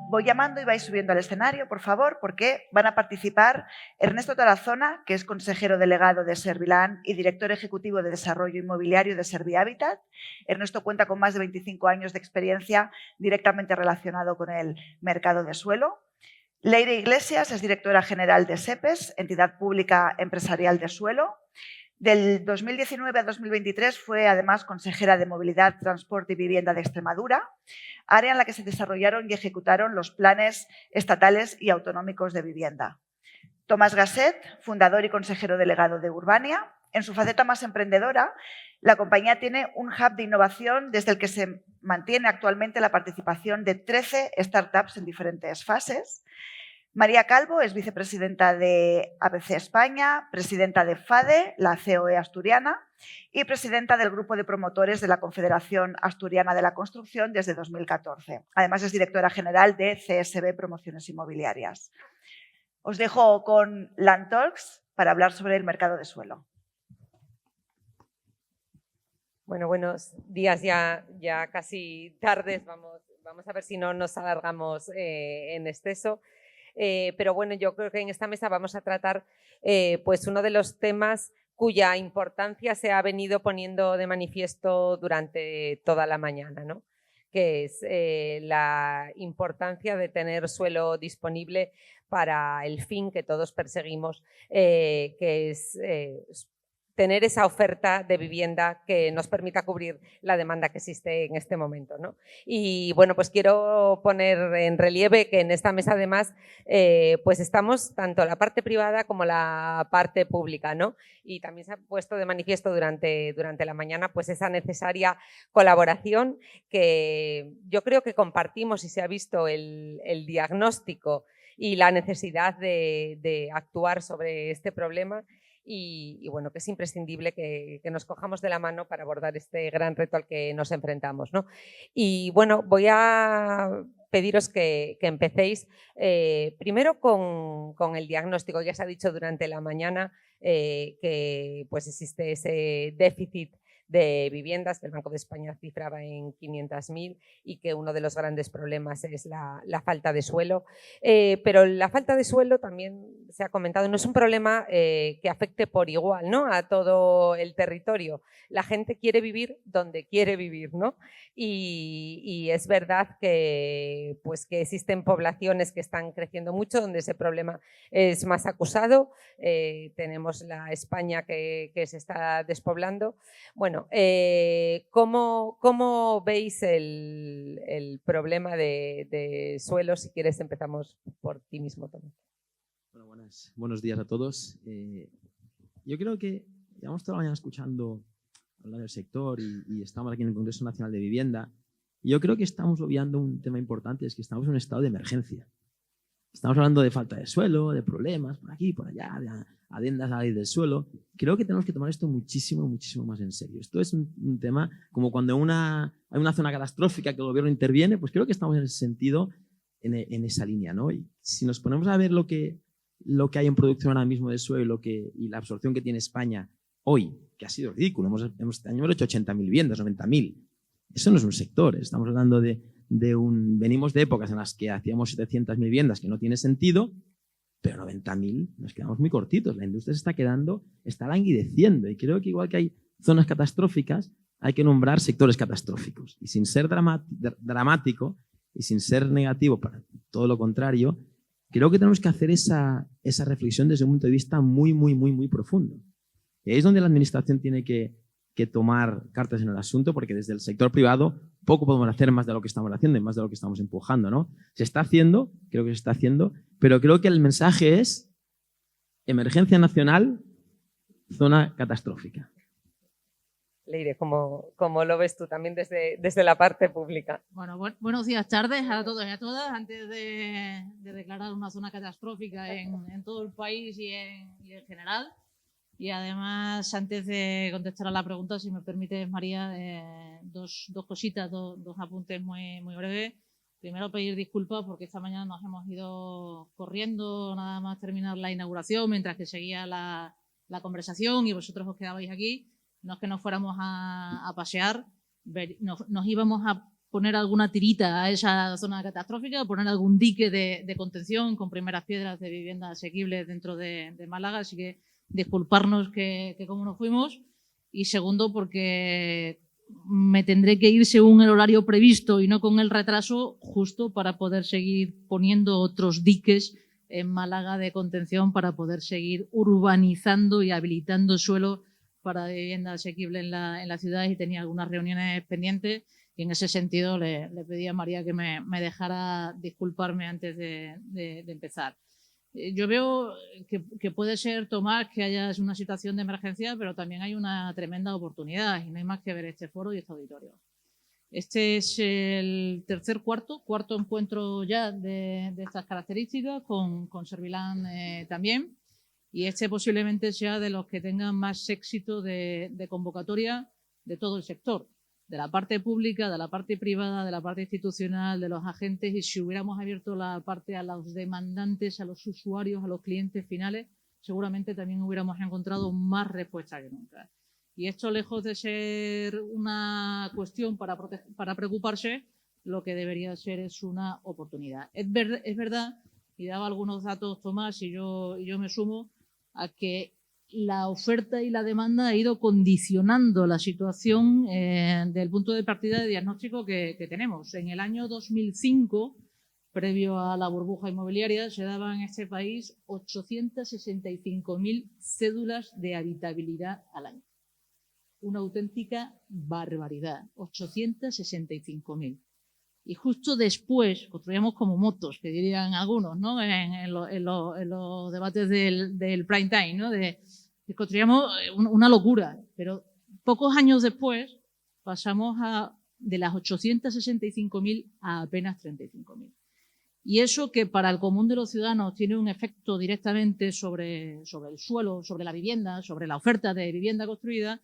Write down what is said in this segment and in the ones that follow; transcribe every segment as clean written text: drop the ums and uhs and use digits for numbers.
Voy llamando y vais subiendo al escenario, por favor, porque van a participar Ernesto Tarazona, que es consejero delegado de Servilán y director ejecutivo de Desarrollo Inmobiliario de Servihabitat. Ernesto cuenta con más de 25 años de experiencia directamente relacionado con el mercado de suelo. Leire Iglesias es directora general de SEPES, entidad pública empresarial de suelo. Del 2019 a 2023 fue además consejera de Movilidad, Transporte y Vivienda de Extremadura, área en la que se desarrollaron y ejecutaron los planes estatales y autonómicos de vivienda. Tomás Gasset, fundador y consejero delegado de Urbania. En su faceta más emprendedora, la compañía tiene un hub de innovación desde el que se mantiene actualmente la participación de 13 startups en diferentes fases. María Calvo es vicepresidenta de ABC España, presidenta de FADE, la COE asturiana, y presidenta del grupo de promotores de la Confederación Asturiana de la Construcción desde 2014. Además, es directora general de CSB Promociones Inmobiliarias. Os dejo con Land Talks para hablar sobre el mercado de suelo. Bueno, buenos días, ya casi tardes, vamos a ver si no nos alargamos en exceso. Pero bueno, yo creo que en esta mesa vamos a tratar pues uno de los temas cuya importancia se ha venido poniendo de manifiesto durante toda la mañana, ¿no? Que es la importancia de tener suelo disponible para el fin que todos perseguimos, que es tener esa oferta de vivienda que nos permita cubrir la demanda que existe en este momento, ¿no? Y bueno, pues quiero poner en relieve que en esta mesa además pues estamos tanto la parte privada como la parte pública, ¿no? Y también se ha puesto de manifiesto durante la mañana pues esa necesaria colaboración que yo creo que compartimos y se ha visto el diagnóstico y la necesidad de actuar sobre este problema. Y bueno, que es imprescindible que nos cojamos de la mano para abordar este gran reto al que nos enfrentamos, ¿no? Y bueno, voy a pediros que empecéis primero con el diagnóstico. Ya se ha dicho durante la mañana que pues existe ese déficit de viviendas que el Banco de España cifraba en 500.000 y que uno de los grandes problemas es la falta de suelo. Pero la falta de suelo también se ha comentado, no es un problema que afecte por igual, ¿no? A todo el territorio. La gente quiere vivir donde quiere vivir, ¿no? Y es verdad que, pues, que existen poblaciones que están creciendo mucho, donde ese problema es más acusado. Tenemos la España que se está despoblando. Bueno, ¿cómo veis el problema de suelo? Si quieres empezamos por ti mismo, Tomás. Bueno, buenos días a todos. Yo creo que llevamos toda la mañana escuchando hablar del sector y estamos aquí en el Congreso Nacional de Vivienda. Y yo creo que estamos obviando un tema importante, es que estamos en un estado de emergencia. Estamos hablando de falta de suelo, de problemas por aquí, por allá, de adendas a la ley del suelo. Creo que tenemos que tomar esto muchísimo más en serio. Esto es un tema como cuando hay una zona catastrófica que el gobierno interviene, pues creo que estamos en ese sentido, en esa línea, ¿no? Y si nos ponemos a ver lo que hay en producción ahora mismo de suelo y la absorción que tiene España hoy, que ha sido ridículo, este año hemos hecho 80.000 viviendas, 90.000. Eso no es un sector, estamos hablando venimos de épocas en las que hacíamos 700.000 viviendas, que no tiene sentido, pero 90.000 nos quedamos muy cortitos. La industria se está languideciendo, y creo que igual que hay zonas catastróficas, hay que nombrar sectores catastróficos. Y sin ser dramático y sin ser negativo, para todo lo contrario, creo que tenemos que hacer esa reflexión desde un punto de vista muy profundo. Y ahí es donde la administración tiene que tomar cartas en el asunto, porque desde el sector privado poco podemos hacer más de lo que estamos haciendo y más de lo que estamos empujando, ¿no? Se está haciendo, creo que se está haciendo, pero creo que el mensaje es emergencia nacional, zona catastrófica. Leire, ¿cómo lo ves tú también desde la parte pública? Bueno, buenos días, tardes a todos y a todas. Antes de declarar una zona catastrófica en todo el país y en general, y además, antes de contestar a la pregunta, si me permites, María, dos cositas, dos apuntes muy breves. Primero pedir disculpas porque esta mañana nos hemos ido corriendo nada más terminar la inauguración mientras que seguía la conversación y vosotros os quedabais aquí. No es que nos fuéramos a pasear, nos íbamos a poner alguna tirita a esa zona catastrófica, poner algún dique de contención con primeras piedras de vivienda asequible dentro de Málaga, así que disculparnos que como nos fuimos. Y segundo, porque me tendré que ir según el horario previsto y no con el retraso, justo para poder seguir poniendo otros diques en Málaga de contención para poder seguir urbanizando y habilitando suelo para vivienda asequible en la ciudad, y tenía algunas reuniones pendientes y en ese sentido le pedí a María que me dejara disculparme antes de empezar. Yo veo que puede ser, Tomás, que haya una situación de emergencia, pero también hay una tremenda oportunidad y no hay más que ver este foro y este auditorio. Este es el cuarto encuentro ya de estas características con Servilan también, y este posiblemente sea de los que tengan más éxito de convocatoria de todo el sector, de la parte pública, de la parte privada, de la parte institucional, de los agentes, y si hubiéramos abierto la parte a los demandantes, a los usuarios, a los clientes finales, seguramente también hubiéramos encontrado más respuestas que nunca. Y esto, lejos de ser una cuestión para preocuparse, lo que debería ser es una oportunidad. Es verdad, y daba algunos datos Tomás, y yo me sumo, a que la oferta y la demanda ha ido condicionando la situación del punto de partida de diagnóstico que tenemos. En el año 2005, previo a la burbuja inmobiliaria, se daban en este país 865.000 cédulas de habitabilidad al año. Una auténtica barbaridad, 865.000. Y justo después construíamos como motos, que dirían algunos, ¿no? En los debates del prime time, ¿no? Construíamos una locura, pero pocos años después pasamos de las 865.000 a apenas 35.000. Y eso, que para el común de los ciudadanos tiene un efecto directamente sobre el suelo, sobre la vivienda, sobre la oferta de vivienda construida,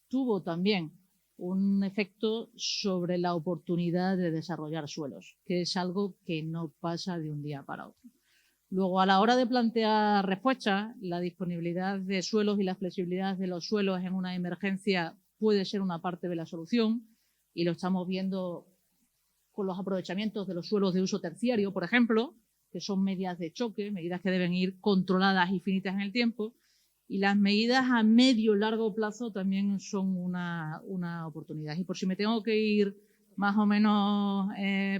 tuvo también un efecto sobre la oportunidad de desarrollar suelos, que es algo que no pasa de un día para otro. Luego, a la hora de plantear respuestas, la disponibilidad de suelos y la flexibilidad de los suelos en una emergencia puede ser una parte de la solución, y lo estamos viendo con los aprovechamientos de los suelos de uso terciario, por ejemplo, que son medidas de choque, medidas que deben ir controladas y finitas en el tiempo. Y las medidas a medio y largo plazo también son una oportunidad. Y por si me tengo que ir más o menos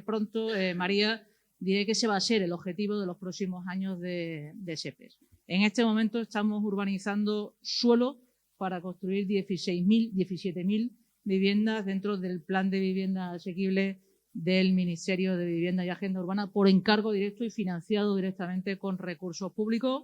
pronto, María, diré que ese va a ser el objetivo de los próximos años de SEPES. En este momento estamos urbanizando suelo para construir 17.000 viviendas dentro del plan de vivienda asequible del Ministerio de Vivienda y Agenda Urbana, por encargo directo y financiado directamente con recursos públicos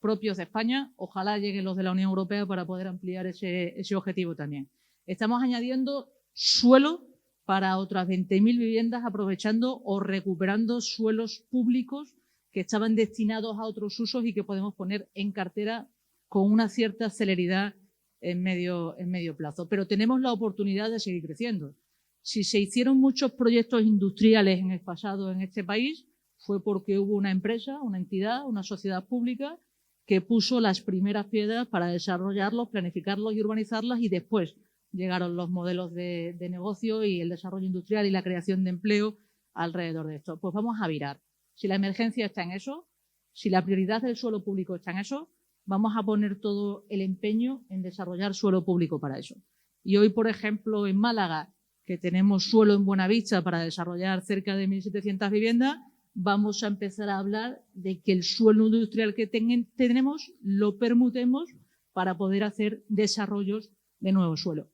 propios de España. Ojalá lleguen los de la Unión Europea para poder ampliar ese objetivo también. Estamos añadiendo suelo para otras 20.000 viviendas, aprovechando o recuperando suelos públicos que estaban destinados a otros usos y que podemos poner en cartera con una cierta celeridad en medio plazo. Pero tenemos la oportunidad de seguir creciendo. Si se hicieron muchos proyectos industriales en el pasado en este país, fue porque hubo una empresa, una entidad, una sociedad pública que puso las primeras piedras para desarrollarlos, planificarlos y urbanizarlas, y después llegaron los modelos de negocio y el desarrollo industrial y la creación de empleo alrededor de esto. Pues vamos a virar. Si la emergencia está en eso, si la prioridad del suelo público está en eso, vamos a poner todo el empeño en desarrollar suelo público para eso. Y hoy, por ejemplo, en Málaga, que tenemos suelo en Buenavista para desarrollar cerca de 1.700 viviendas, vamos a empezar a hablar de que el suelo industrial que tenemos lo permutemos para poder hacer desarrollos de nuevo suelo.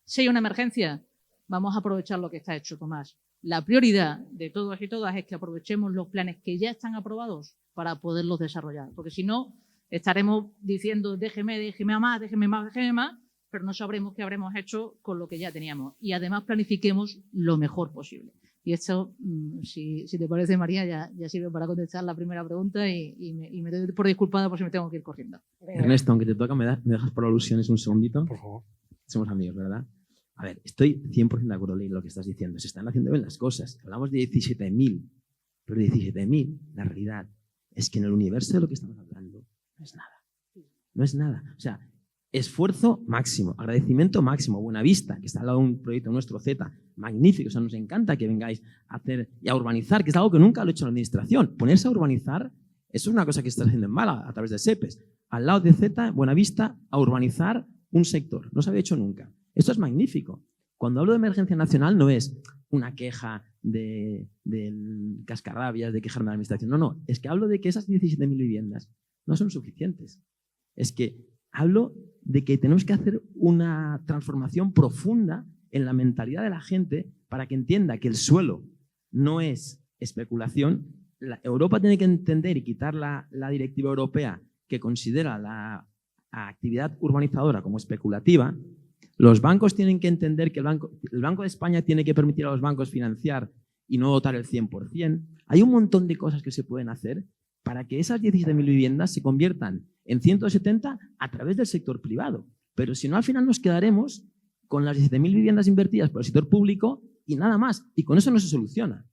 Si hay una emergencia, vamos a aprovechar lo que está hecho, Tomás. La prioridad de todos y todas es que aprovechemos los planes que ya están aprobados para poderlos desarrollar, porque si no, estaremos diciendo déjeme más, pero no sabremos qué habremos hecho con lo que ya teníamos. Y además planifiquemos lo mejor posible. Y esto, si te parece, María, ya sirve para contestar la primera pregunta y me doy por disculpada por si me tengo que ir corriendo. Ernesto, aunque te toca, me dejas por alusiones un segundito. Por favor. Somos amigos, ¿verdad? A ver, estoy 100% de acuerdo en lo que estás diciendo. Se están haciendo bien las cosas. Hablamos de 17.000, pero 17.000, la realidad es que en el universo de lo que estamos hablando no es nada. No es nada. O sea, esfuerzo máximo, agradecimiento máximo, Buenavista, que está al lado de un proyecto nuestro Z, magnífico. O sea, nos encanta que vengáis a hacer y a urbanizar, que es algo que nunca lo ha hecho la administración. Ponerse a urbanizar, eso es una cosa que está haciendo en Málaga a través de SEPES. Al lado de Z, Buenavista, a urbanizar un sector. No se había hecho nunca. Esto es magnífico. Cuando hablo de emergencia nacional no es una queja del cascarrabias, de quejarme de la administración. No, es que hablo de que esas 17.000 viviendas no son suficientes. Es que hablo de que tenemos que hacer una transformación profunda en la mentalidad de la gente para que entienda que el suelo no es especulación. Europa tiene que entender y quitar la directiva europea que considera la actividad urbanizadora como especulativa. Los bancos tienen que entender que el Banco de España tiene que permitir a los bancos financiar y no dotar el 100%. Hay un montón de cosas que se pueden hacer para que esas 17.000 viviendas se conviertan en 170 a través del sector privado. Pero si no, al final nos quedaremos con las 17.000 viviendas invertidas por el sector público y nada más. Y con eso no se soluciona.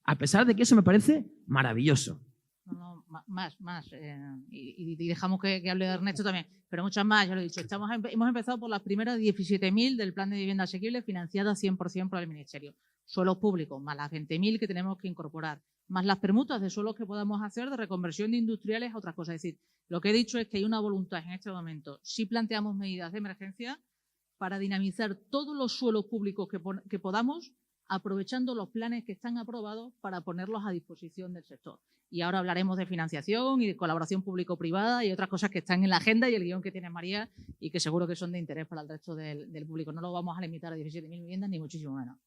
A pesar de que eso me parece maravilloso. No, más. Y dejamos que hable Ernesto también, pero muchas más, ya lo he dicho. Hemos empezado por las primeras 17.000 del plan de vivienda asequible financiadas 100% por el Ministerio. Suelos públicos, más las 20.000 que tenemos que incorporar, más las permutas de suelos que podamos hacer de reconversión de industriales a otras cosas. Es decir, lo que he dicho es que hay una voluntad en este momento. Si planteamos medidas de emergencia para dinamizar todos los suelos públicos que podamos, aprovechando los planes que están aprobados para ponerlos a disposición del sector. Y ahora hablaremos de financiación y de colaboración público-privada y otras cosas que están en la agenda y el guión que tiene María y que seguro que son de interés para el resto del público. No lo vamos a limitar a 17.000 viviendas ni muchísimo menos.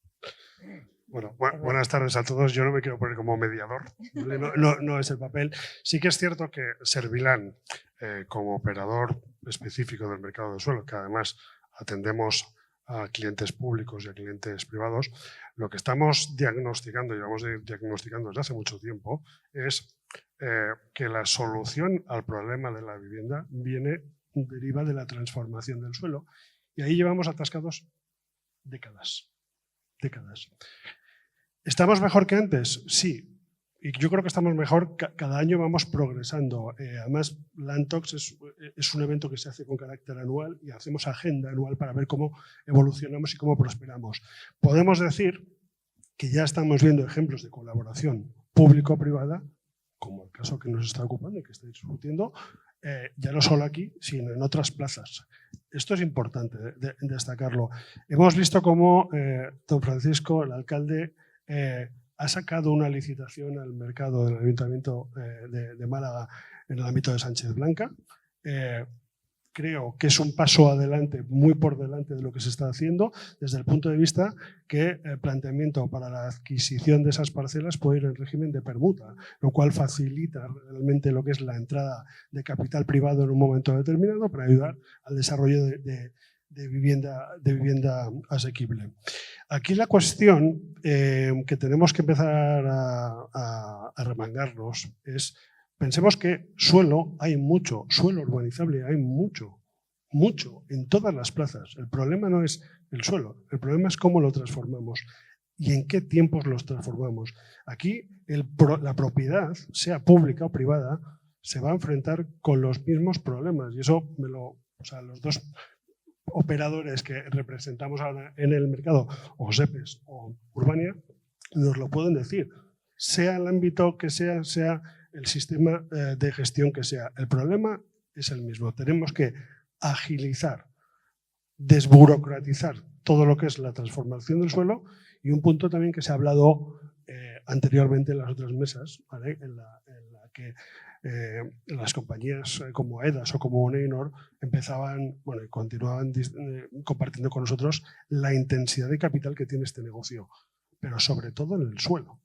Bueno, buenas tardes a todos. Yo no me quiero poner como mediador, no es el papel. Sí que es cierto que Servilán, como operador específico del mercado de suelo, que además atendemos a clientes públicos y a clientes privados, lo que estamos diagnosticando, llevamos diagnosticando desde hace mucho tiempo, es que la solución al problema de la vivienda deriva de la transformación del suelo. Y ahí llevamos atascados décadas. ¿Estamos mejor que antes? Sí. Y yo creo que estamos mejor, cada año vamos progresando. Además, Landtalks es un evento que se hace con carácter anual y hacemos agenda anual para ver cómo evolucionamos y cómo prosperamos. Podemos decir que ya estamos viendo ejemplos de colaboración público-privada, como el caso que nos está ocupando y que estáis discutiendo, ya no solo aquí, sino en otras plazas. Esto es importante destacarlo. Hemos visto cómo don Francisco, el alcalde, ha sacado una licitación al mercado del Ayuntamiento de Málaga en el ámbito de Sánchez Blanca. Creo que es un paso adelante, muy por delante de lo que se está haciendo, desde el punto de vista que el planteamiento para la adquisición de esas parcelas puede ir en régimen de permuta, lo cual facilita realmente lo que es la entrada de capital privado en un momento determinado para ayudar al desarrollo de vivienda asequible. Aquí la cuestión que tenemos que empezar a remangarnos es, pensemos que suelo hay mucho, suelo urbanizable hay mucho en todas las plazas. El problema no es el suelo, el problema es cómo lo transformamos y en qué tiempos los transformamos. Aquí la propiedad, sea pública o privada, se va a enfrentar con los mismos problemas y eso los dos operadores que representamos ahora en el mercado, o SEPES o Urbania, nos lo pueden decir. Sea el ámbito que sea el sistema de gestión que sea. El problema es el mismo. Tenemos que agilizar, desburocratizar todo lo que es la transformación del suelo y un punto también que se ha hablado anteriormente en las otras mesas, ¿vale? en la que las compañías como AEDAS o como Uneinor empezaban, y continuaban compartiendo con nosotros la intensidad de capital que tiene este negocio, pero sobre todo en el suelo.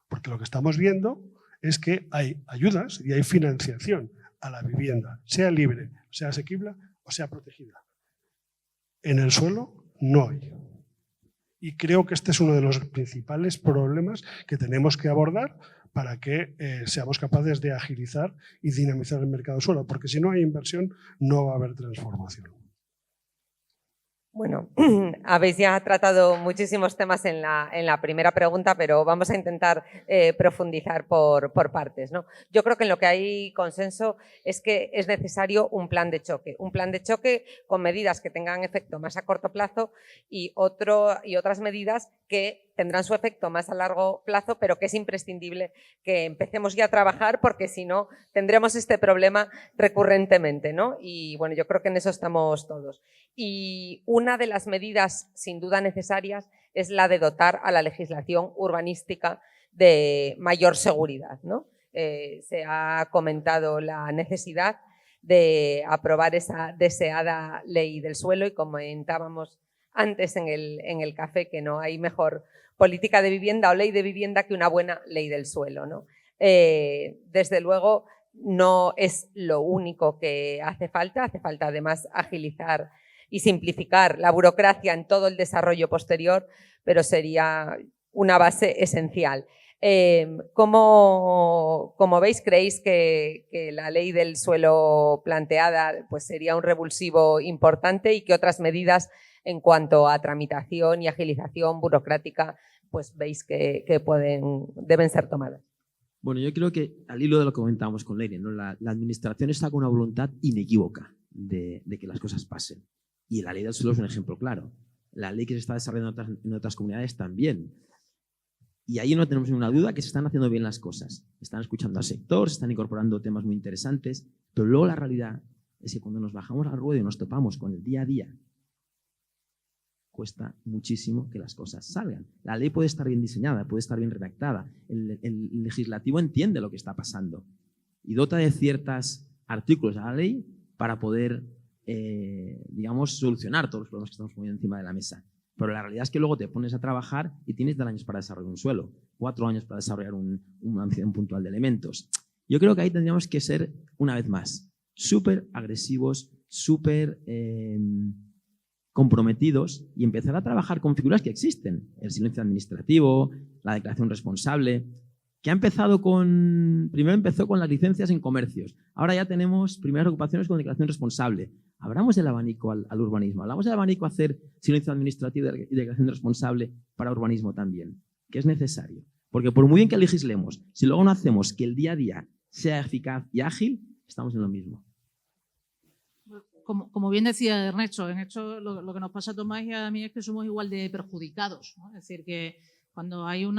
Porque lo que estamos viendo es que hay ayudas y hay financiación a la vivienda, sea libre, sea asequible o sea protegida. En el suelo no hay. Y creo que este es uno de los principales problemas que tenemos que abordar para que seamos capaces de agilizar y dinamizar el mercado del suelo, porque si no hay inversión no va a haber transformación. Bueno, habéis ya tratado muchísimos temas en la primera pregunta, pero vamos a intentar profundizar por partes, ¿no? Yo creo que en lo que hay consenso es que es necesario un plan de choque con medidas que tengan efecto más a corto plazo y otras medidas que tendrán su efecto más a largo plazo, pero que es imprescindible que empecemos ya a trabajar porque si no tendremos este problema recurrentemente, ¿no? Y bueno, yo creo que en eso estamos todos. Y una de las medidas sin duda necesarias es la de dotar a la legislación urbanística de mayor seguridad, ¿no? Se ha comentado la necesidad de aprobar esa deseada ley del suelo y comentábamos antes en el café que no hay mejor política de vivienda o ley de vivienda que una buena ley del suelo, ¿no? Desde luego no es lo único que hace falta además agilizar y simplificar la burocracia en todo el desarrollo posterior, pero sería una base esencial. Como veis, ¿creéis que la ley del suelo planteada pues sería un revulsivo importante y que otras medidas en cuanto a tramitación y agilización burocrática pues veis que deben ser tomadas? Bueno, yo creo que al hilo de lo que comentábamos con Leire, ¿no? La administración está con una voluntad inequívoca de que las cosas pasen. Y la ley del suelo es un ejemplo claro. La ley que se está desarrollando en otras comunidades también. Y ahí no tenemos ninguna duda que se están haciendo bien las cosas. Están escuchando al sector, se están incorporando temas muy interesantes, pero luego la realidad es que cuando nos bajamos al ruedo y nos topamos con el día a día, cuesta muchísimo que las cosas salgan. La ley puede estar bien diseñada, puede estar bien redactada. El legislativo entiende lo que está pasando y dota de ciertos artículos a la ley para poder, digamos, solucionar todos los problemas que estamos poniendo encima de la mesa. Pero la realidad es que luego te pones a trabajar y tienes 10 años para desarrollar un suelo, 4 años para desarrollar una acción puntual de elementos. Yo creo que ahí tendríamos que ser, una vez más, súper agresivos, súper comprometidos y empezar a trabajar con figuras que existen. El silencio administrativo, la declaración responsable, que primero empezó con las licencias en comercios. Ahora ya tenemos primeras ocupaciones con declaración responsable. Abramos el abanico al urbanismo. Hablamos del abanico a hacer silencio administrativo y declaración responsable para urbanismo también, que es necesario. Porque por muy bien que legislemos, si luego no hacemos que el día a día sea eficaz y ágil, estamos en lo mismo. Como bien decía Ernesto, en hecho lo que nos pasa a Tomás y a mí es que somos igual de perjudicados, ¿no? Es decir, que cuando hay un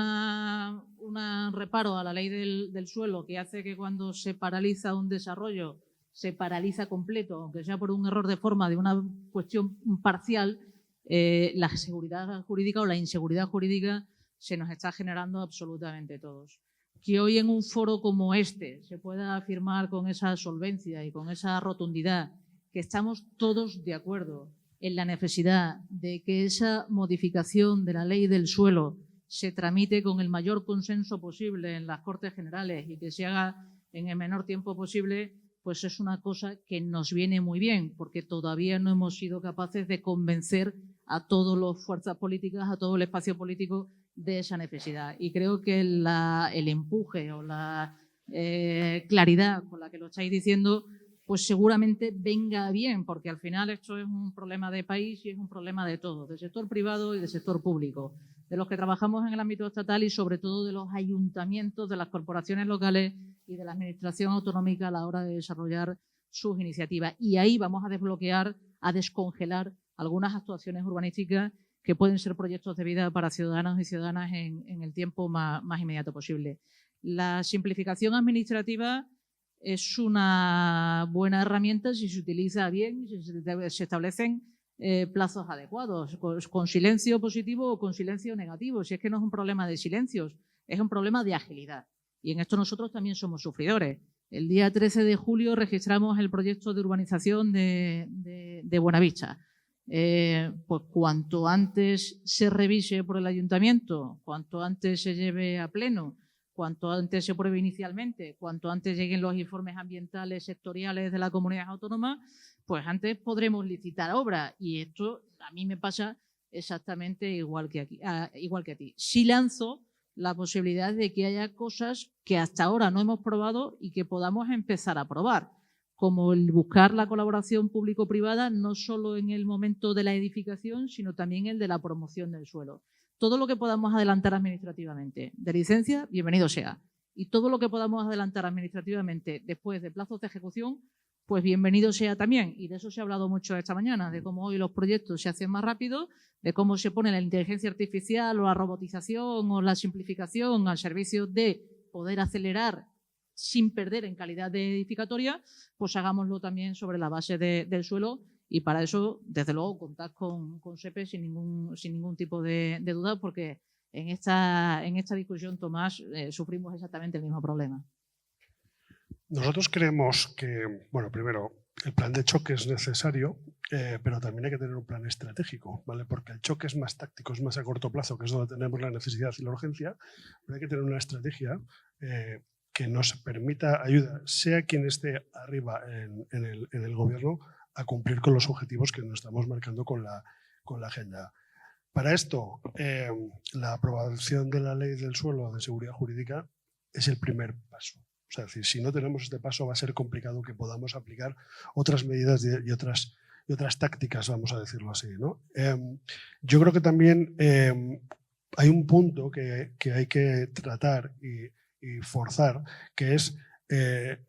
reparo a la ley del suelo que hace que cuando se paraliza un desarrollo, se paraliza completo, aunque sea por un error de forma de una cuestión parcial, la seguridad jurídica o la inseguridad jurídica se nos está generando absolutamente todos. Que hoy en un foro como este se pueda afirmar con esa solvencia y con esa rotundidad que estamos todos de acuerdo en la necesidad de que esa modificación de la ley del suelo se tramite con el mayor consenso posible en las Cortes Generales y que se haga en el menor tiempo posible, pues es una cosa que nos viene muy bien, porque todavía no hemos sido capaces de convencer a todas las fuerzas políticas, a todo el espacio político de esa necesidad. Y creo que el empuje o la claridad con la que lo estáis diciendo pues seguramente venga bien, porque al final esto es un problema de país y es un problema de todos, del sector privado y del sector público, de los que trabajamos en el ámbito estatal y sobre todo de los ayuntamientos, de las corporaciones locales y de la administración autonómica a la hora de desarrollar sus iniciativas. Y ahí vamos a desbloquear, a descongelar algunas actuaciones urbanísticas que pueden ser proyectos de vida para ciudadanos y ciudadanas en el tiempo más inmediato posible. La simplificación administrativa es una buena herramienta si se utiliza bien, si se establecen plazos adecuados, con silencio positivo o con silencio negativo. Si es que no es un problema de silencios, es un problema de agilidad. Y en esto nosotros también somos sufridores. El día 13 de julio registramos el proyecto de urbanización de Buenavista. Pues cuanto antes se revise por el ayuntamiento, cuanto antes se lleve a pleno, cuanto antes se apruebe inicialmente, cuanto antes lleguen los informes ambientales sectoriales de la comunidad autónoma, pues antes podremos licitar obras. Y esto a mí me pasa exactamente igual que a ti. Sí lanzo la posibilidad de que haya cosas que hasta ahora no hemos probado y que podamos empezar a probar, como el buscar la colaboración público-privada, no solo en el momento de la edificación, sino también el de la promoción del suelo. Todo lo que podamos adelantar administrativamente de licencia, bienvenido sea. Y todo lo que podamos adelantar administrativamente después de plazos de ejecución, pues bienvenido sea también. Y de eso se ha hablado mucho esta mañana, de cómo hoy los proyectos se hacen más rápido, de cómo se pone la inteligencia artificial o la robotización o la simplificación al servicio de poder acelerar sin perder en calidad de edificatoria, pues hagámoslo también sobre la base del suelo, y para eso, desde luego, contad con SEPE sin ningún tipo de duda, porque en esta discusión, Tomás, sufrimos exactamente el mismo problema. Nosotros creemos que, bueno, primero, el plan de choque es necesario, pero también hay que tener un plan estratégico, ¿vale? Porque el choque es más táctico, es más a corto plazo, que es donde tenemos la necesidad y la urgencia, pero hay que tener una estrategia que nos permita ayuda, sea quien esté arriba en el gobierno, a cumplir con los objetivos que nos estamos marcando con la agenda. Para esto, la aprobación de la ley del suelo de seguridad jurídica es el primer paso. O sea, es decir, si no tenemos este paso, va a ser complicado que podamos aplicar otras medidas y otras tácticas, vamos a decirlo así, ¿no? Yo creo que también hay un punto que hay que tratar y forzar, que es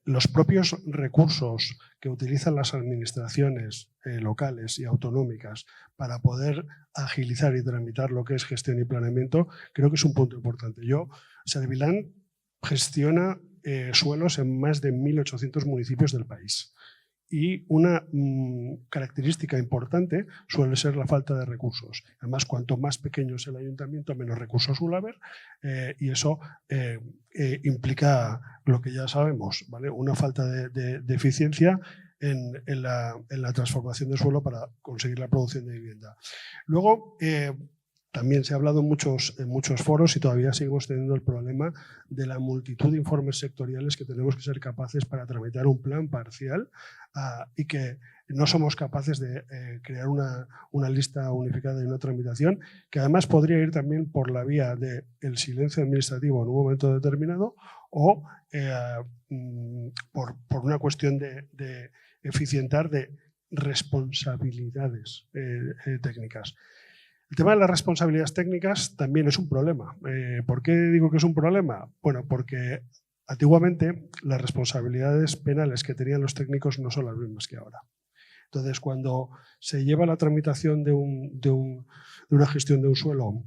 los propios recursos que utilizan las administraciones locales y autonómicas para poder agilizar y tramitar lo que es gestión y planeamiento. Creo que es un punto importante. Servilan gestiona suelos en más de 1.800 municipios del país. Y una característica importante suele ser la falta de recursos. Además, cuanto más pequeño es el ayuntamiento, menos recursos suele haber, y eso implica lo que ya sabemos, ¿vale? Una falta de eficiencia en la transformación del suelo para conseguir la producción de vivienda. Luego, también se ha hablado en muchos foros y todavía seguimos teniendo el problema de la multitud de informes sectoriales que tenemos que ser capaces para tramitar un plan parcial y que no somos capaces de crear una lista unificada y una tramitación, que además podría ir también por la vía del silencio administrativo en un momento determinado o por una cuestión de eficientar de responsabilidades técnicas. El tema de las responsabilidades técnicas también es un problema. ¿Por qué digo que es un problema? Bueno, porque antiguamente las responsabilidades penales que tenían los técnicos no son las mismas que ahora. Entonces, cuando se lleva la tramitación de una gestión de un suelo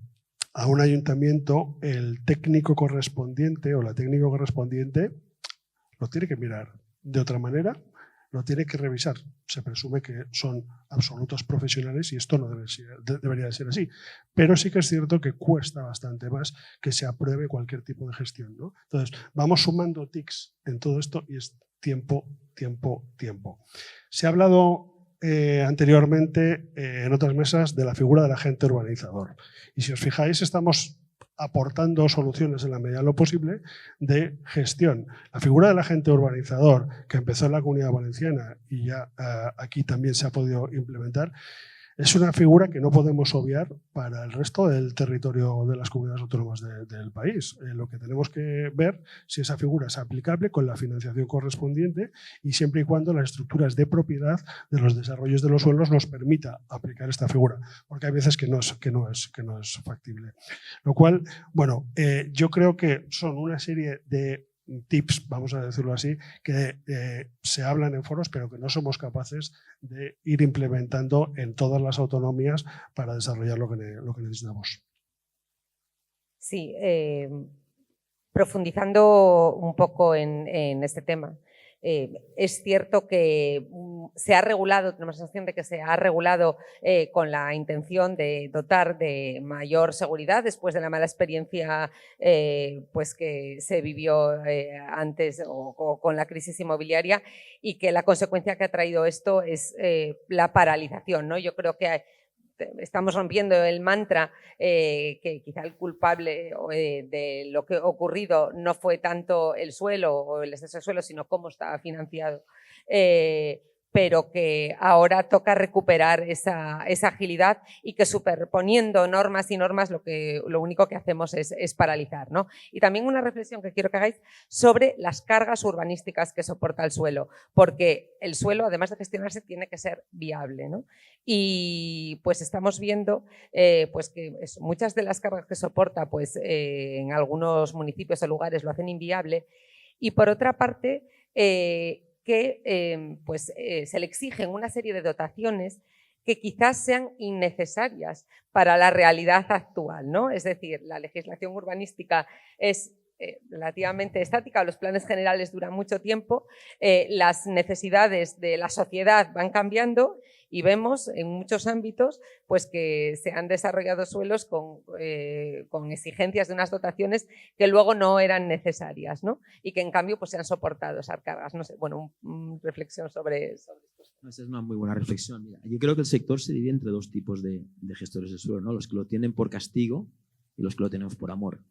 a un ayuntamiento, el técnico correspondiente o la técnica correspondiente lo tiene que mirar de otra manera, lo tiene que revisar. Se presume que son absolutos profesionales y esto no debería de ser así. Pero sí que es cierto que cuesta bastante más que se apruebe cualquier tipo de gestión, ¿no? Entonces, vamos sumando tics en todo esto y es tiempo, tiempo, tiempo. Se ha hablado anteriormente en otras mesas de la figura del agente urbanizador. Y si os fijáis, estamos aportando soluciones en la medida de lo posible de gestión. La figura del agente urbanizador, que empezó en la Comunidad Valenciana y ya aquí también se ha podido implementar, es una figura que no podemos obviar para el resto del territorio de las comunidades autónomas del país. Lo que tenemos que ver si esa figura es aplicable con la financiación correspondiente y siempre y cuando las estructuras de propiedad de los desarrollos de los suelos nos permita aplicar esta figura, porque hay veces que no es factible. Lo cual, bueno, yo creo que son una serie de tips, vamos a decirlo así, que se hablan en foros, pero que no somos capaces de ir implementando en todas las autonomías para desarrollar lo que necesitamos. Sí, profundizando un poco en este tema. Es cierto que se ha regulado, tenemos la sensación de que se ha regulado con la intención de dotar de mayor seguridad después de la mala experiencia pues que se vivió antes o con la crisis inmobiliaria, y que la consecuencia que ha traído esto es la paralización, ¿no? Yo creo que estamos rompiendo el mantra que quizá el culpable de lo que ha ocurrido no fue tanto el suelo o el exceso de suelo, sino cómo estaba financiado. pero que ahora toca recuperar esa agilidad y que superponiendo normas y normas lo único que hacemos es paralizar, ¿no? Y también una reflexión que quiero que hagáis sobre las cargas urbanísticas que soporta el suelo, porque el suelo, además de gestionarse, tiene que ser viable, ¿no? Y pues estamos viendo pues que muchas de las cargas que soporta pues, en algunos municipios o lugares lo hacen inviable, y por otra parte se le exigen una serie de dotaciones que quizás sean innecesarias para la realidad actual, ¿no? Es decir, la legislación urbanística es relativamente estática, los planes generales duran mucho tiempo, las necesidades de la sociedad van cambiando y vemos en muchos ámbitos pues, que se han desarrollado suelos con exigencias de unas dotaciones que luego no eran necesarias, ¿no? Y que en cambio pues, se han soportado esas cargas. No sé, bueno, una reflexión sobre esto. Esa es una muy buena reflexión. Mira, yo creo que el sector se divide entre dos tipos de gestores del suelo, ¿no? Los que lo tienen por castigo y los que lo tenemos por amor.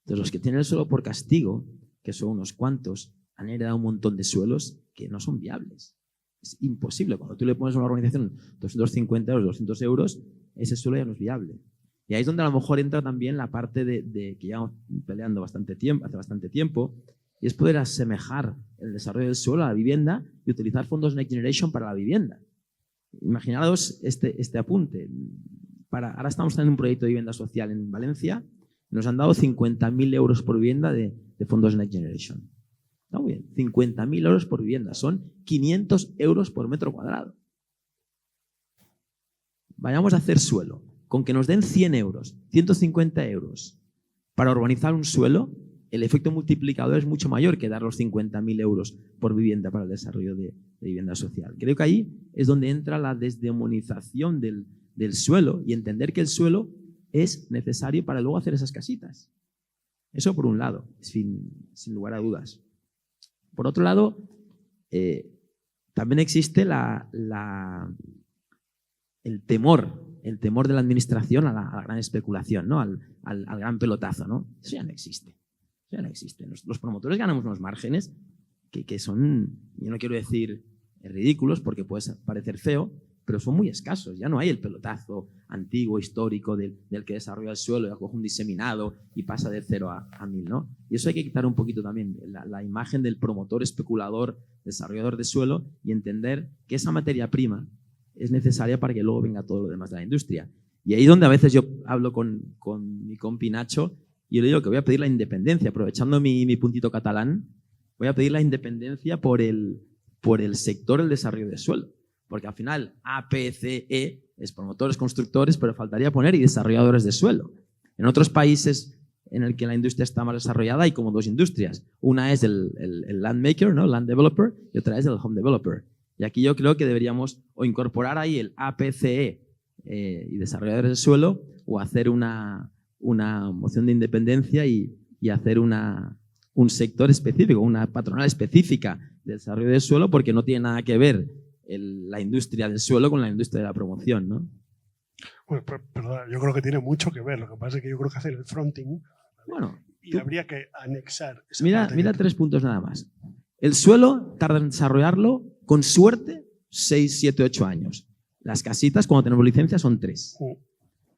Entonces, los que tienen el suelo por castigo, que son unos cuantos, han heredado un montón de suelos que no son viables. Es imposible. Cuando tú le pones a una organización 250 euros, 200 euros, ese suelo ya no es viable. Y ahí es donde a lo mejor entra también la parte de que llevamos peleando hace bastante tiempo, y es poder asemejar el desarrollo del suelo a la vivienda y utilizar fondos Next Generation para la vivienda. Imaginaos este apunte. Ahora estamos teniendo un proyecto de vivienda social en Valencia. Nos han dado 50.000 euros por vivienda de fondos Next Generation. Está muy bien, 50.000 euros por vivienda, son 500 euros por metro cuadrado. Vayamos a hacer suelo, con que nos den 100 euros, 150 euros para urbanizar un suelo, el efecto multiplicador es mucho mayor que dar los 50.000 euros por vivienda para el desarrollo de vivienda social. Creo que ahí es donde entra la desdemonización del suelo y entender que el suelo es necesario para luego hacer esas casitas. Eso por un lado, sin lugar a dudas. Por otro lado, también existe el temor de la administración a la gran especulación, ¿no? al gran pelotazo, ¿no? Eso ya no existe. Eso ya no existe. Los promotores ganamos unos márgenes que son, yo no quiero decir ridículos porque puede parecer feo, pero son muy escasos. Ya no hay el pelotazo antiguo, histórico, del que desarrolla el suelo y acoge un diseminado y pasa de 0 a 1000, ¿no? Y eso hay que quitar un poquito también, la imagen del promotor, especulador, desarrollador de suelo, y entender que esa materia prima es necesaria para que luego venga todo lo demás de la industria. Y ahí es donde a veces yo hablo con mi compi Nacho y yo le digo que voy a pedir la independencia, aprovechando mi puntito catalán, voy a pedir la independencia por el sector del desarrollo de suelo. Porque al final APCE es promotores, constructores, pero faltaría poner y desarrolladores de suelo. En otros países en el que la industria está más desarrollada hay como dos industrias. Una es el land maker, ¿no? Land developer, y otra es el home developer. Y aquí yo creo que deberíamos o incorporar ahí el APCE y desarrolladores de suelo, o hacer una moción de independencia y hacer un sector específico, una patronal específica de desarrollo del suelo, porque no tiene nada que ver la industria del suelo con la industria de la promoción, ¿no? Bueno, perdón, yo creo que tiene mucho que ver. Lo que pasa es que yo creo que hacer el fronting, bueno, y habría que anexar esa mira 3 puntos nada más. El suelo tarda en desarrollarlo, con suerte, 6, 7, 8 años. Las casitas, cuando tenemos licencia, son 3.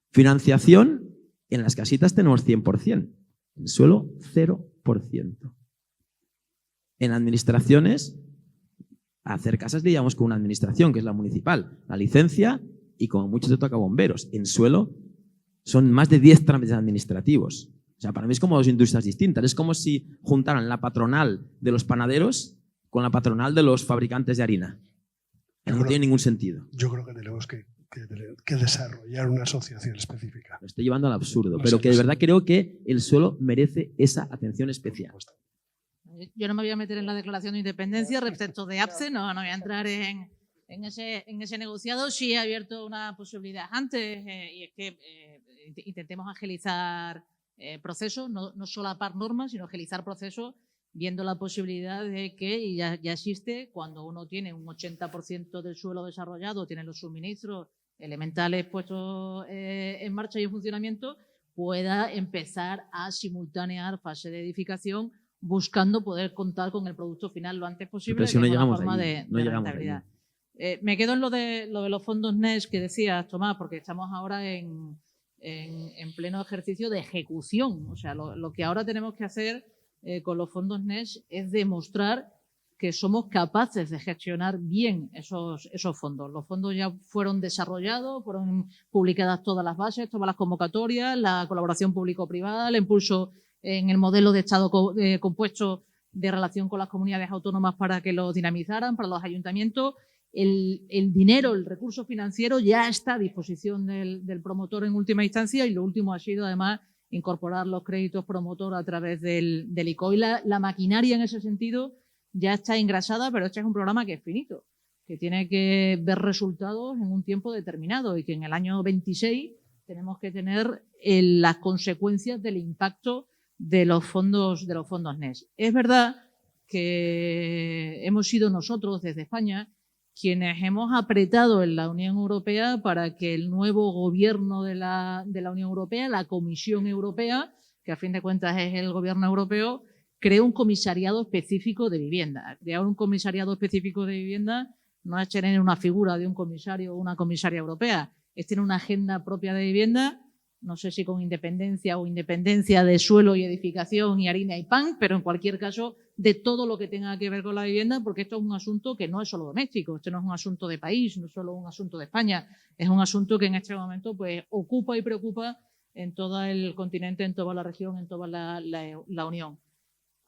Financiación, en las casitas tenemos 100%. En el suelo, 0%. En administraciones, hacer casas le llamamos con una administración, que es la municipal, la licencia, y como mucho te toca bomberos. En suelo son más de 10 trámites administrativos. O sea, para mí es como dos industrias distintas. Es como si juntaran la patronal de los panaderos con la patronal de los fabricantes de harina. No tiene ningún sentido. Yo creo que tenemos que desarrollar una asociación específica. Lo estoy llevando al absurdo, pero que de verdad creo que el suelo merece esa atención especial. Yo no me voy a meter en la declaración de independencia respecto de APCE, no voy a entrar en ese negociado. Sí he abierto una posibilidad antes y es que intentemos agilizar procesos, no solapar normas, sino agilizar procesos, viendo la posibilidad de que, y ya existe, cuando uno tiene un 80% del suelo desarrollado, tiene los suministros elementales puestos en marcha y en funcionamiento, pueda empezar a simultanear fase de edificación, buscando poder contar con el producto final lo antes posible, pero si no de una llegamos forma allí, de no llegamos rentabilidad. Me quedo en lo de los fondos NEST que decías, Tomás, porque estamos ahora en pleno ejercicio de ejecución. O sea, lo que ahora tenemos que hacer con los fondos NEST es demostrar que somos capaces de gestionar bien esos fondos. Los fondos ya fueron desarrollados, fueron publicadas todas las bases, todas las convocatorias, la colaboración público-privada, el impulso en el modelo de Estado compuesto de relación con las comunidades autónomas para que lo dinamizaran, para los ayuntamientos. El dinero, el recurso financiero ya está a disposición del promotor en última instancia, y lo último ha sido además incorporar los créditos promotor a través del ICO. Y la maquinaria en ese sentido ya está engrasada, pero este es un programa que es finito, que tiene que ver resultados en un tiempo determinado y que en el año 26 tenemos que tener las consecuencias del impacto de los fondos NEST. Es verdad que hemos sido nosotros desde España quienes hemos apretado en la Unión Europea para que el nuevo gobierno de la Unión Europea, la Comisión Europea, que a fin de cuentas es el gobierno europeo, cree un comisariado específico de vivienda. Crear un comisariado específico de vivienda no es tener una figura de un comisario o una comisaria europea, es tener una agenda propia de vivienda, no sé si con independencia o independencia de suelo y edificación y harina y pan, pero en cualquier caso de todo lo que tenga que ver con la vivienda, porque esto es un asunto que no es solo doméstico, esto no es un asunto de país, no es solo un asunto de España, es un asunto que en este momento pues ocupa y preocupa en todo el continente, en toda la región, en toda la Unión.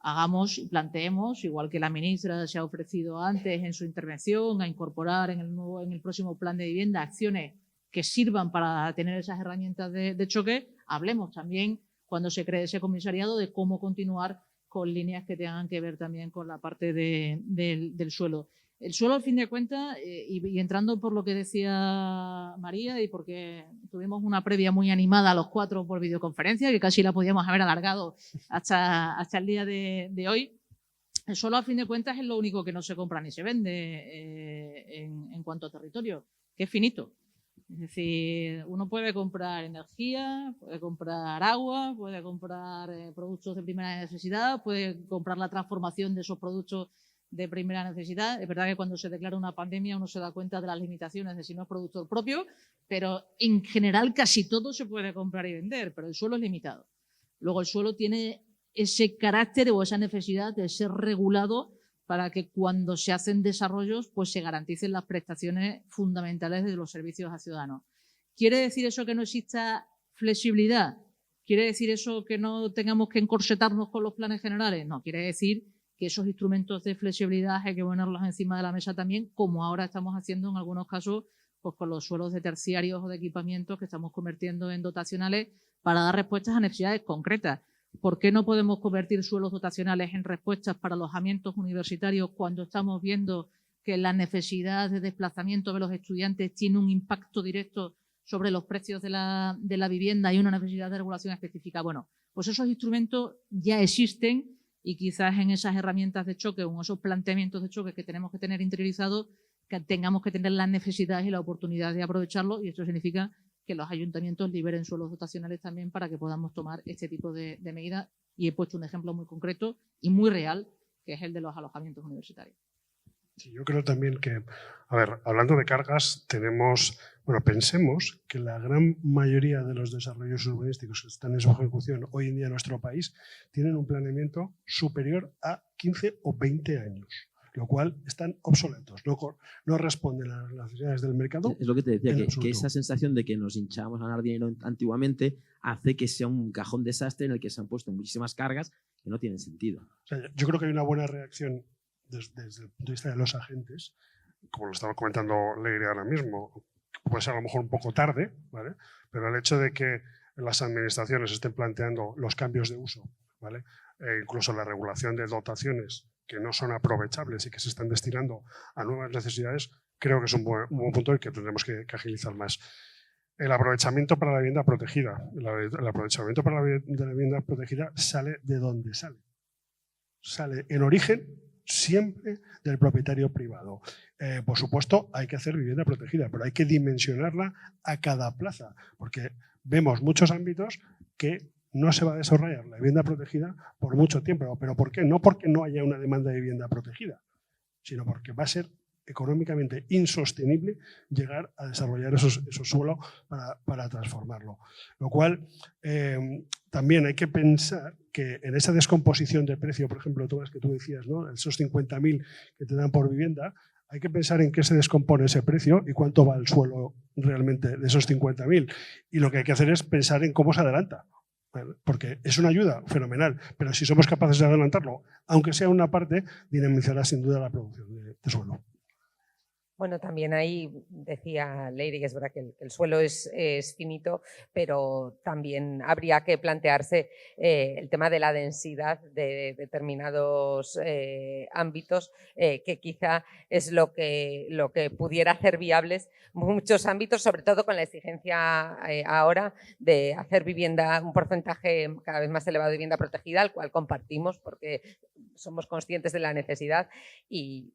Hagamos y planteemos, igual que la ministra se ha ofrecido antes en su intervención, a incorporar en el próximo plan de vivienda acciones que sirvan para tener esas herramientas de choque. Hablemos también, cuando se cree ese comisariado, de cómo continuar con líneas que tengan que ver también con la parte del suelo. El suelo, al fin de cuentas, y entrando por lo que decía María, y porque tuvimos una previa muy animada a los 4 por videoconferencia, que casi la podíamos haber alargado hasta el día de hoy, el suelo, a fin de cuentas, es lo único que no se compra ni se vende en cuanto a territorio, que es finito. Es decir, uno puede comprar energía, puede comprar agua, puede comprar productos de primera necesidad, puede comprar la transformación de esos productos de primera necesidad. Es verdad que cuando se declara una pandemia uno se da cuenta de las limitaciones de si no es productor propio, pero en general casi todo se puede comprar y vender, pero el suelo es limitado. Luego el suelo tiene ese carácter o esa necesidad de ser regulado para que cuando se hacen desarrollos pues se garanticen las prestaciones fundamentales de los servicios a ciudadanos. ¿Quiere decir eso que no exista flexibilidad? ¿Quiere decir eso que no tengamos que encorsetarnos con los planes generales? No, quiere decir que esos instrumentos de flexibilidad hay que ponerlos encima de la mesa también, como ahora estamos haciendo en algunos casos pues con los suelos de terciarios o de equipamientos que estamos convirtiendo en dotacionales para dar respuestas a necesidades concretas. ¿Por qué no podemos convertir suelos dotacionales en respuestas para alojamientos universitarios cuando estamos viendo que la necesidad de desplazamiento de los estudiantes tiene un impacto directo sobre los precios de la vivienda y una necesidad de regulación específica? Bueno, pues esos instrumentos ya existen y quizás en esas herramientas de choque o en esos planteamientos de choque que tenemos que tener interiorizados, que tengamos que tener la necesidad y la oportunidad de aprovecharlo, y esto significa que los ayuntamientos liberen suelos dotacionales también para que podamos tomar este tipo de medidas. Y he puesto un ejemplo muy concreto y muy real, que es el de los alojamientos universitarios. Sí, yo creo también que, a ver, hablando de cargas, pensemos que la gran mayoría de los desarrollos urbanísticos que están en su ejecución hoy en día en nuestro país tienen un planeamiento superior a 15 o 20 años. Lo cual están obsoletos, no responden a las necesidades del mercado. Es lo que te decía, que esa sensación de que nos hinchábamos a ganar dinero antiguamente hace que sea un cajón desastre en el que se han puesto muchísimas cargas que no tienen sentido. O sea, yo creo que hay una buena reacción desde el punto de vista de los agentes, como lo estaba comentando Leire ahora mismo, puede ser a lo mejor un poco tarde, ¿vale? Pero el hecho de que las administraciones estén planteando los cambios de uso, ¿vale? Incluso la regulación de dotaciones que no son aprovechables y que se están destinando a nuevas necesidades, creo que es un buen punto y que tendremos que agilizar más. El aprovechamiento para la vivienda protegida. El aprovechamiento para la vivienda protegida sale de donde sale. Sale en origen siempre del propietario privado. Por supuesto, hay que hacer vivienda protegida, pero hay que dimensionarla a cada plaza, porque vemos muchos ámbitos que no se va a desarrollar la vivienda protegida por mucho tiempo. ¿Pero por qué? No porque no haya una demanda de vivienda protegida, sino porque va a ser económicamente insostenible llegar a desarrollar esos suelos para transformarlo. Lo cual también hay que pensar que en esa descomposición de precio, por ejemplo, Tomás, que tú decías, ¿no? Esos 50.000 que te dan por vivienda, hay que pensar en qué se descompone ese precio y cuánto va el suelo realmente de esos 50.000. Y lo que hay que hacer es pensar en cómo se adelanta. Porque es una ayuda fenomenal, pero si somos capaces de adelantarlo, aunque sea una parte, dinamizará sin duda la producción de suelo. Bueno, también ahí decía Leire que es verdad que el suelo es finito, pero también habría que plantearse el tema de la densidad de determinados ámbitos, que quizá es lo que pudiera hacer viables muchos ámbitos, sobre todo con la exigencia ahora de hacer vivienda, un porcentaje cada vez más elevado de vivienda protegida, al cual compartimos porque somos conscientes de la necesidad. Y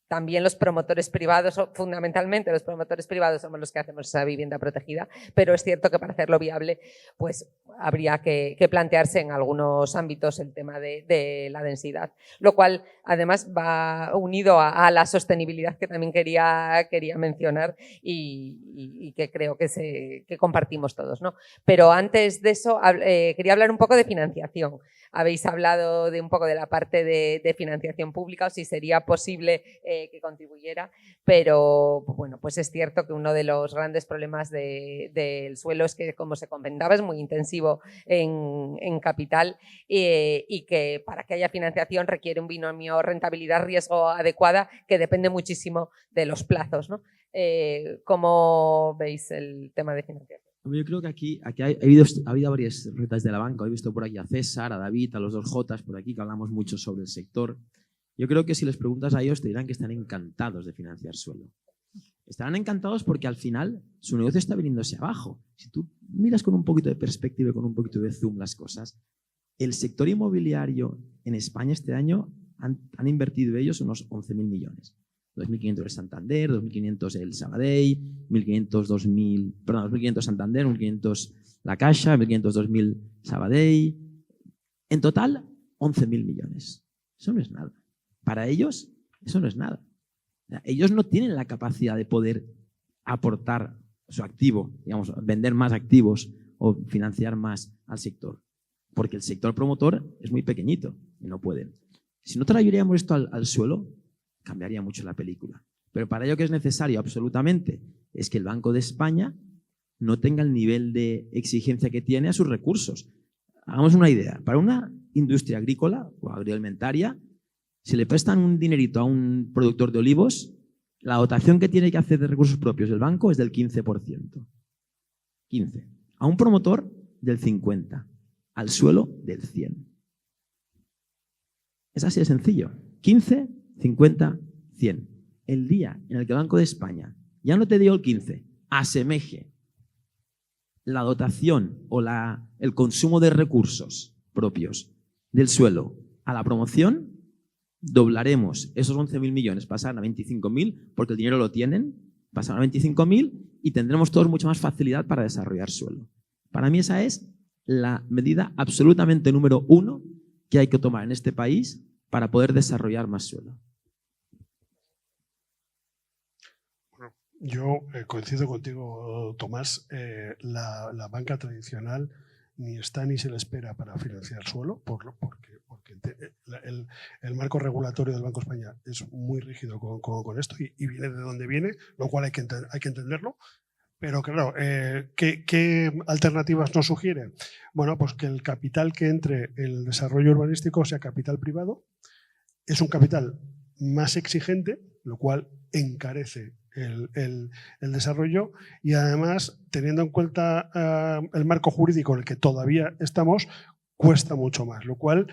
también los promotores privados, fundamentalmente los promotores privados somos los que hacemos esa vivienda protegida, pero es cierto que para hacerlo viable pues habría que plantearse en algunos ámbitos el tema de la densidad, lo cual además va unido a la sostenibilidad que también quería mencionar y que creo que compartimos todos, ¿no? Pero antes de eso quería hablar un poco de financiación. Habéis hablado de un poco de la parte de financiación pública o si sería posible que contribuyera, pero bueno, pues es cierto que uno de los grandes problemas del suelo es que, como se comentaba, es muy intensivo en capital y que para que haya financiación requiere un binomio rentabilidad-riesgo adecuada que depende muchísimo de los plazos, ¿no? ¿Cómo veis el tema de financiación? Yo creo que aquí ha habido varias retas de la banca. He visto por aquí a César, a David, a los dos Jotas por aquí, que hablamos mucho sobre el sector. Yo creo que si les preguntas a ellos te dirán que están encantados de financiar suelo. Estarán encantados porque al final su negocio está viniéndose abajo. Si tú miras con un poquito de perspectiva y con un poquito de zoom las cosas, el sector inmobiliario en España este año han invertido ellos unos 11.000 millones. 2.500 el Santander, 2.500 el Sabadell, 2.500 Santander, 1.500 la Caixa, 1.500 2.000 Sabadell. En total, 11.000 millones. Eso no es nada. Para ellos, eso no es nada. Ellos no tienen la capacidad de poder aportar su activo, digamos, vender más activos o financiar más al sector. Porque el sector promotor es muy pequeñito y no pueden. Si no traeríamos esto al suelo, cambiaría mucho la película. Pero para ello que es necesario absolutamente es que el Banco de España no tenga el nivel de exigencia que tiene a sus recursos. Hagamos una idea. Para una industria agrícola o agroalimentaria, si le prestan un dinerito a un productor de olivos, la dotación que tiene que hacer de recursos propios del banco es del 15%. 15%. A un promotor del 50%. Al suelo del 100%. Es así de sencillo. 15%, 50, 100. El día en el que el Banco de España, ya no te digo el 15, asemeje la dotación o el consumo de recursos propios del suelo a la promoción, doblaremos esos 11.000 millones, pasarán a 25.000, porque el dinero lo tienen, pasarán a 25.000 y tendremos todos mucha más facilidad para desarrollar suelo. Para mí esa es la medida absolutamente número 1 que hay que tomar en este país para poder desarrollar más suelo. Yo coincido contigo, Tomás. La banca tradicional ni está ni se le espera para financiar suelo, porque el marco regulatorio del Banco de España es muy rígido con esto y viene de donde viene, lo cual hay que entenderlo. Pero claro, ¿qué alternativas nos sugiere? Bueno, pues que el capital que entre en el desarrollo urbanístico sea capital privado. Es un capital más exigente, lo cual encarece el desarrollo y además, teniendo en cuenta el marco jurídico en el que todavía estamos, cuesta mucho más, lo cual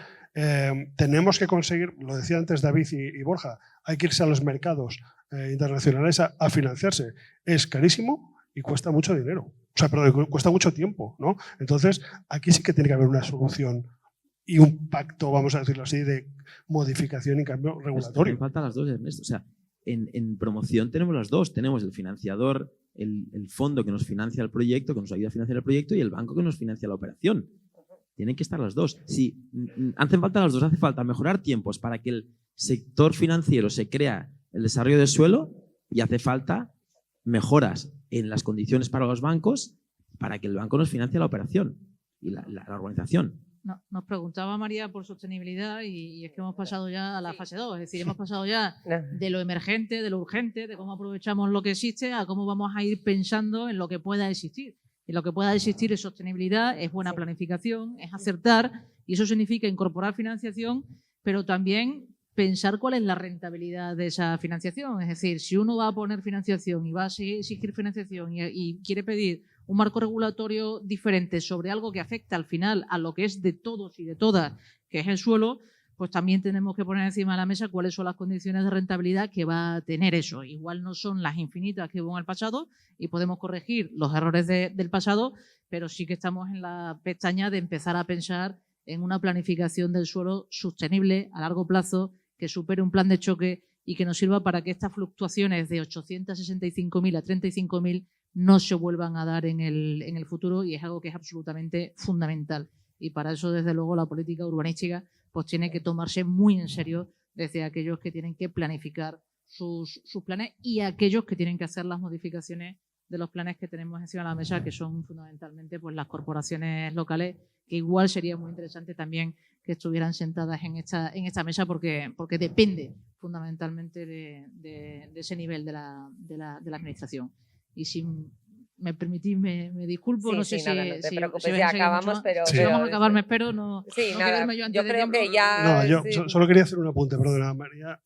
tenemos que conseguir, lo decía antes David y Borja, hay que irse a los mercados internacionales a financiarse. Es carísimo y cuesta mucho dinero, o sea, perdón, cuesta mucho tiempo, ¿no? Entonces, aquí sí que tiene que haber una solución y un pacto, vamos a decirlo así, de modificación y cambio regulatorio. Me faltan las dos, Ernesto. O sea, en promoción tenemos las dos. Tenemos el financiador, el fondo que nos financia el proyecto, que nos ayuda a financiar el proyecto, y el banco que nos financia la operación. Tienen que estar las dos. Si hacen falta las dos, hace falta mejorar tiempos para que el sector financiero se crea el desarrollo del suelo y hace falta mejoras en las condiciones para los bancos para que el banco nos financie la operación y la organización. No, nos preguntaba María por sostenibilidad y es que hemos pasado ya a la fase 2, es decir, hemos pasado ya de lo emergente, de lo urgente, de cómo aprovechamos lo que existe, a cómo vamos a ir pensando en lo que pueda existir. Y lo que pueda existir es sostenibilidad, es buena planificación, es acertar, y eso significa incorporar financiación, pero también pensar cuál es la rentabilidad de esa financiación. Es decir, si uno va a poner financiación y va a exigir financiación y quiere pedir un marco regulatorio diferente sobre algo que afecta al final a lo que es de todos y de todas, que es el suelo, pues también tenemos que poner encima de la mesa cuáles son las condiciones de rentabilidad que va a tener eso. Igual no son las infinitas que hubo en el pasado y podemos corregir los errores del pasado, pero sí que estamos en la pestaña de empezar a pensar en una planificación del suelo sostenible a largo plazo que supere un plan de choque y que nos sirva para que estas fluctuaciones de 865.000 a 35.000 no se vuelvan a dar en el futuro, y es algo que es absolutamente fundamental. Y para eso, desde luego, la política urbanística pues tiene que tomarse muy en serio desde aquellos que tienen que planificar sus planes y aquellos que tienen que hacer las modificaciones de los planes que tenemos encima de la mesa, que son fundamentalmente pues las corporaciones locales, que igual sería muy interesante también que estuvieran sentadas en esta mesa porque depende fundamentalmente de ese nivel de la administración. Y si me permitís, me disculpo, sí, no sé sí, nada, si... no te si preocupes, ya acabamos, mucho, pero... Sí. pero vamos a acabar, me espero, no, sí, no nada, quedarme yo antes yo de creo tiempo. que ya... No, yo sí, solo quería hacer un apunte, perdona, María.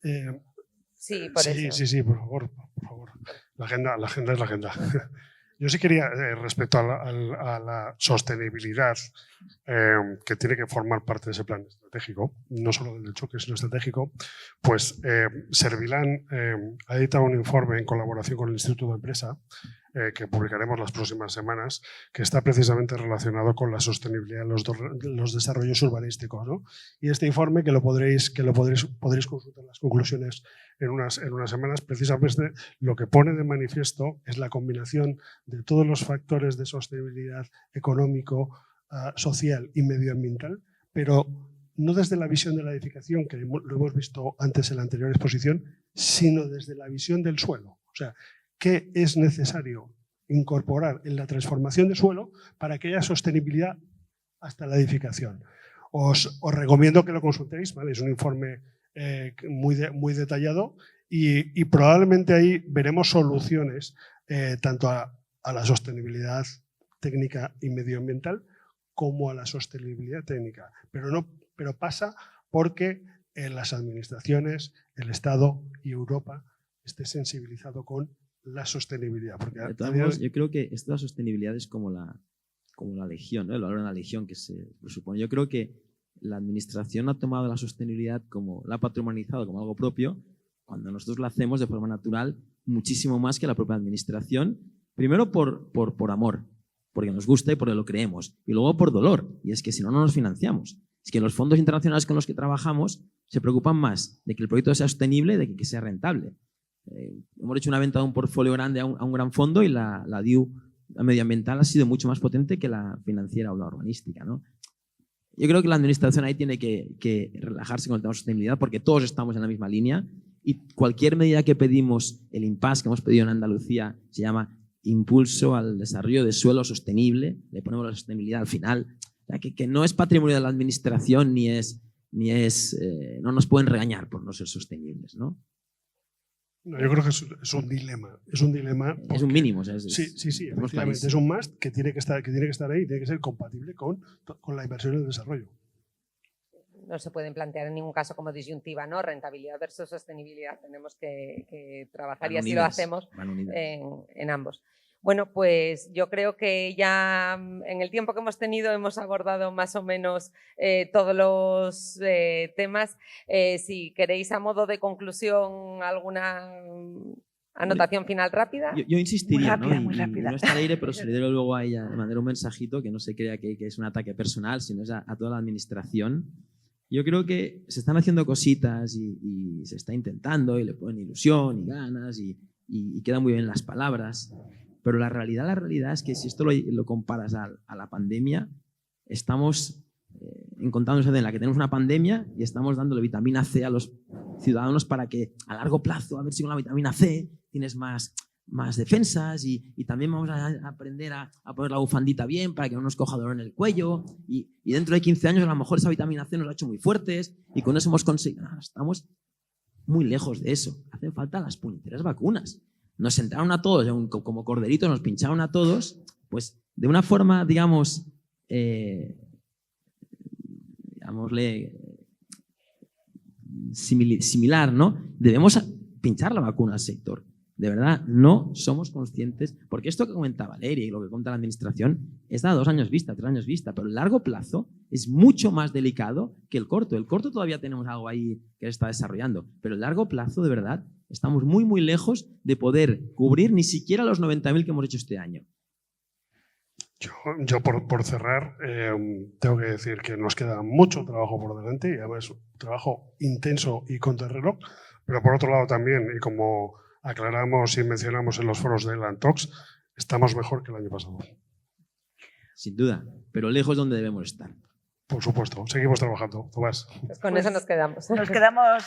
sí, por eso. Sí, por favor. La agenda es la agenda. Yo sí quería, respecto a la sostenibilidad que tiene que formar parte de ese plan estratégico, no solo del choque, sino estratégico, pues Servilán ha editado un informe en colaboración con el Instituto de Empresa que publicaremos las próximas semanas, que está precisamente relacionado con la sostenibilidad en los desarrollos urbanísticos, ¿no? Y este informe, que podréis consultar las conclusiones en unas semanas, precisamente lo que pone de manifiesto es la combinación de todos los factores de sostenibilidad económico, social y medioambiental, pero no desde la visión de la edificación, que lo hemos visto antes en la anterior exposición, sino desde la visión del suelo. O sea, ¿qué es necesario incorporar en la transformación de suelo para que haya sostenibilidad hasta la edificación? Os recomiendo que lo consultéis, ¿vale? Es un informe muy detallado y probablemente ahí veremos soluciones tanto a la sostenibilidad técnica y medioambiental como a la sostenibilidad técnica. Pero pasa porque las administraciones, el Estado y Europa esté sensibilizado con la sostenibilidad. Porque de todos modos, yo creo que esta sostenibilidad es como la legión, ¿no? El valor de la legión que se presupone. Yo creo que la administración ha tomado la sostenibilidad la ha patrimonializado como algo propio, cuando nosotros la hacemos de forma natural muchísimo más que la propia administración, primero por amor, porque nos gusta y porque lo creemos, y luego por dolor, y es que si no, no nos financiamos. Es que los fondos internacionales con los que trabajamos se preocupan más de que el proyecto sea sostenible de que sea rentable. Hemos hecho una venta de un portfolio grande a un gran fondo y la DIU medioambiental ha sido mucho más potente que la financiera o la urbanística, ¿no? Yo creo que la administración ahí tiene que relajarse con el tema de sostenibilidad, porque todos estamos en la misma línea y cualquier medida que pedimos, el impasse que hemos pedido en Andalucía se llama impulso al desarrollo de suelo sostenible, le ponemos la sostenibilidad al final, o sea, que no es patrimonio de la administración no nos pueden regañar por no ser sostenibles, ¿no? No, yo creo que es un dilema. Es un dilema. Es un mínimo. O sea, sí, efectivamente. Es un must que tiene que estar ahí y tiene que ser compatible con la inversión y el desarrollo. No se pueden plantear en ningún caso como disyuntiva, ¿no? Rentabilidad versus sostenibilidad. Tenemos que trabajar y así lo hacemos en ambos. Bueno, pues yo creo que ya en el tiempo que hemos tenido hemos abordado más o menos todos los temas. Si queréis a modo de conclusión alguna anotación final rápida. Yo insistiría, muy rápida. No está al aire, pero se le doy luego a ella de manera un mensajito que no se crea que es un ataque personal, sino es a toda la administración. Yo creo que se están haciendo cositas y se está intentando y le ponen ilusión y ganas y quedan muy bien las palabras. Pero la realidad es que si esto lo comparas a la pandemia, estamos encontrándonos en la que tenemos una pandemia y estamos dándole vitamina C a los ciudadanos para que a largo plazo, a ver si con la vitamina C tienes más defensas y también vamos a aprender a poner la bufandita bien para que no nos coja dolor en el cuello y dentro de 15 años a lo mejor esa vitamina C nos ha hecho muy fuertes y con eso hemos conseguido... Estamos muy lejos de eso. Hacen falta las puñeteras vacunas. Nos entraron a todos, como corderitos, nos pincharon a todos, pues de una forma, digámosle, similar, ¿no? Debemos pinchar la vacuna al sector. De verdad, no somos conscientes, porque esto que comentaba Valeria y lo que cuenta la administración es a 2 años vista, 3 años vista, pero el largo plazo es mucho más delicado que el corto. El corto todavía tenemos algo ahí que se está desarrollando, pero el largo plazo, de verdad, estamos muy, muy lejos de poder cubrir ni siquiera los 90.000 que hemos hecho este año. Yo por cerrar, tengo que decir que nos queda mucho trabajo por delante y además un trabajo intenso y contrarreloj, pero por otro lado también, y como aclaramos y mencionamos en los foros de Lantox, estamos mejor que el año pasado. Sin duda, pero lejos donde debemos estar. Por supuesto, seguimos trabajando. Tomás. Pues con eso nos quedamos. Nos quedamos